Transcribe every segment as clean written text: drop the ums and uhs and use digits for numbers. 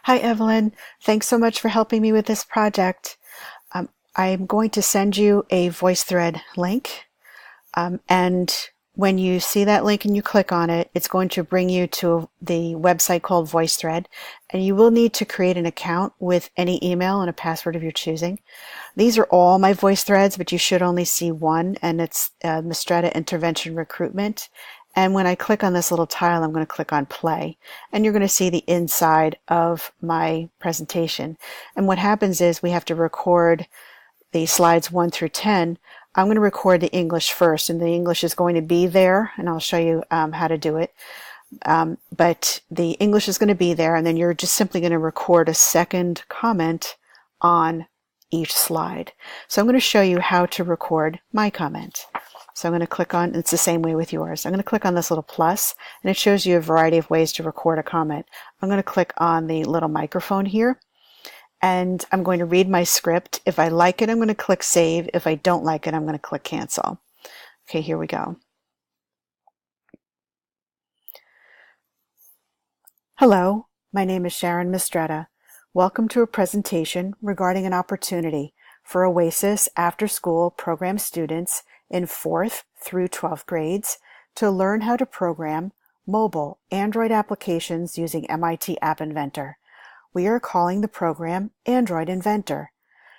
Hi, Evelyn. Thanks so much for helping me with this project. I'm going to send you a VoiceThread link. And when you see that link and you click on it, it's going to bring you to the website called VoiceThread. And you will need to create an account with any email and a password of your choosing. These are all my voice threads, but you should only see one, and it's Mistretta Intervention Recruitment. And when I click on this little tile, I'm going to click on play, and you're going to see the inside of my presentation. And what happens is we have to record the slides 1 through 10. I'm going to record the English first, and the English is going to be there, and I'll show you how to do it. But the English is going to be there, and then you're just simply going to record a second comment on each slide. So I'm going to show you how to record my comment. So I'm going to click on, it's the same way with yours. I'm going to click on this little plus, and it shows you a variety of ways to record a comment. I'm going to click on the little microphone here, and I'm going to read my script. If I like it, I'm going to click save. If I don't like it, I'm going to click cancel. Okay, here we go. Hello, my name is Sharon Mistretta. Welcome to a presentation regarding an opportunity for OASIS after-school program students in 4th through 12th grades to learn how to program mobile Android applications using MIT App Inventor. We are calling the program Android Inventor.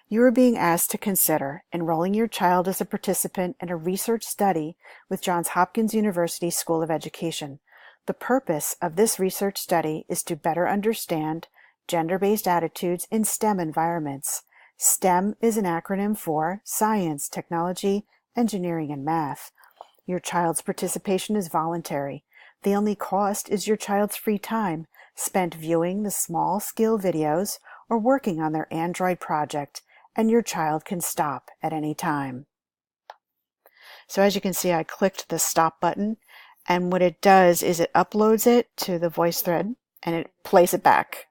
You are being asked to consider enrolling your child as a participant in a research study with Johns Hopkins University School of Education. The purpose of this research study is to better understand gender-based attitudes in STEM environments. STEM is an acronym for Science, Technology, Engineering, and Math. Your child's participation is voluntary. The only cost is your child's free time spent viewing the small skill videos or working on their Android project, and your child can stop at any time. So as you can see, I clicked the stop button, and what it does is it uploads it to the VoiceThread and it plays it back.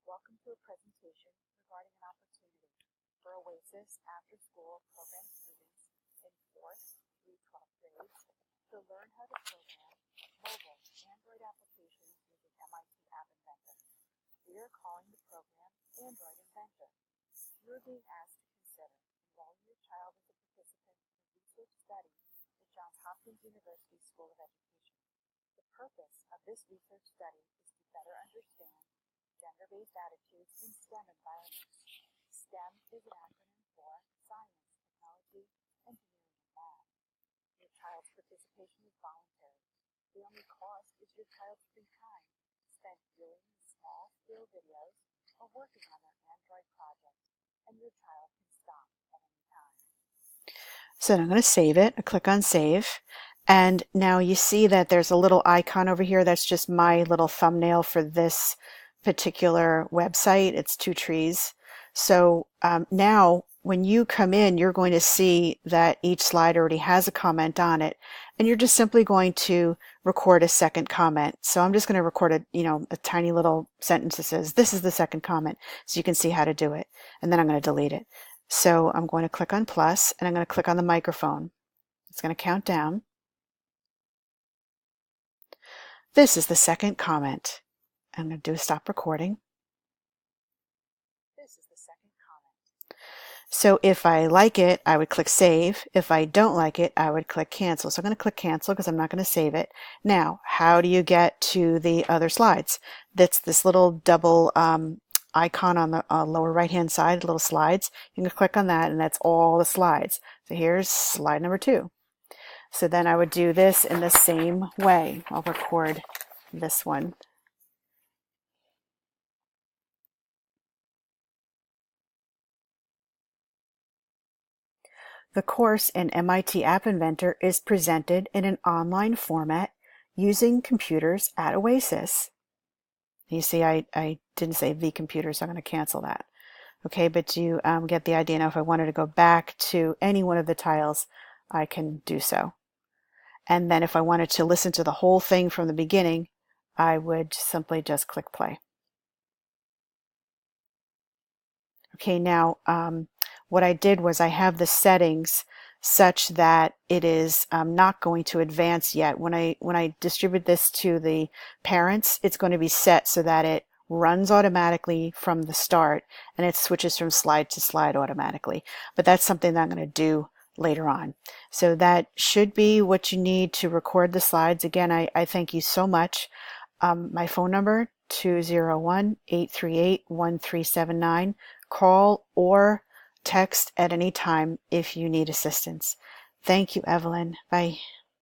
Welcome to a presentation regarding an opportunity for OASIS after-school program students in 4th through 12th grades to learn how to program mobile Android applications using MIT App Inventor. We are calling the program Android Inventor. You are being asked to consider enrolling your child as a participant in a research study at Johns Hopkins University School of Education. The purpose of this research study is to better understand gender-based attitudes in STEM environments. STEM is an acronym for Science, Technology, Engineering, and Math. Your child's participation is voluntary. The only cost is your child's free time spent viewing small skill videos or working on their Android project, and your child can stop at any time. So I'm going to save it. I click on save. And now you see that there's a little icon over here. That's just my little thumbnail for this particular website. It's 2 trees. So now when you come in, you're going to see that each slide already has a comment on it. And you're just simply going to record a second comment. So I'm just going to record a tiny little sentence that says, this is the second comment, so you can see how to do it. And then I'm going to delete it. So I'm going to click on plus, and I'm going to click on the microphone. It's going to count down. This is the second comment. I'm going to do a stop recording. This is the second comment. So if I like it, I would click save. If I don't like it, I would click cancel. So I'm going to click cancel because I'm not going to save it. Now, how do you get to the other slides? That's this little double icon on the lower right hand side, little slides. You can click on that, and that's all the slides. So here's slide number 2. So then I would do this in the same way. I'll record this one. The course in MIT App Inventor is presented in an online format using computers at OASIS. You see, I didn't say the computer, so I'm going to cancel that. Okay, but you get the idea. Now, if I wanted to go back to any one of the tiles, I can do so. And then if I wanted to listen to the whole thing from the beginning, I would simply just click play. Okay, now what I did was I have the settings such that it is not going to advance yet. When I distribute this to the parents, it's going to be set so that it runs automatically from the start, and it switches from slide to slide automatically. But that's something that I'm going to do later on. So that should be what you need to record the slides. Again, I thank you so much. My phone number, 201-838-1379. Call or text at any time if you need assistance. Thank you, Evelyn. Bye.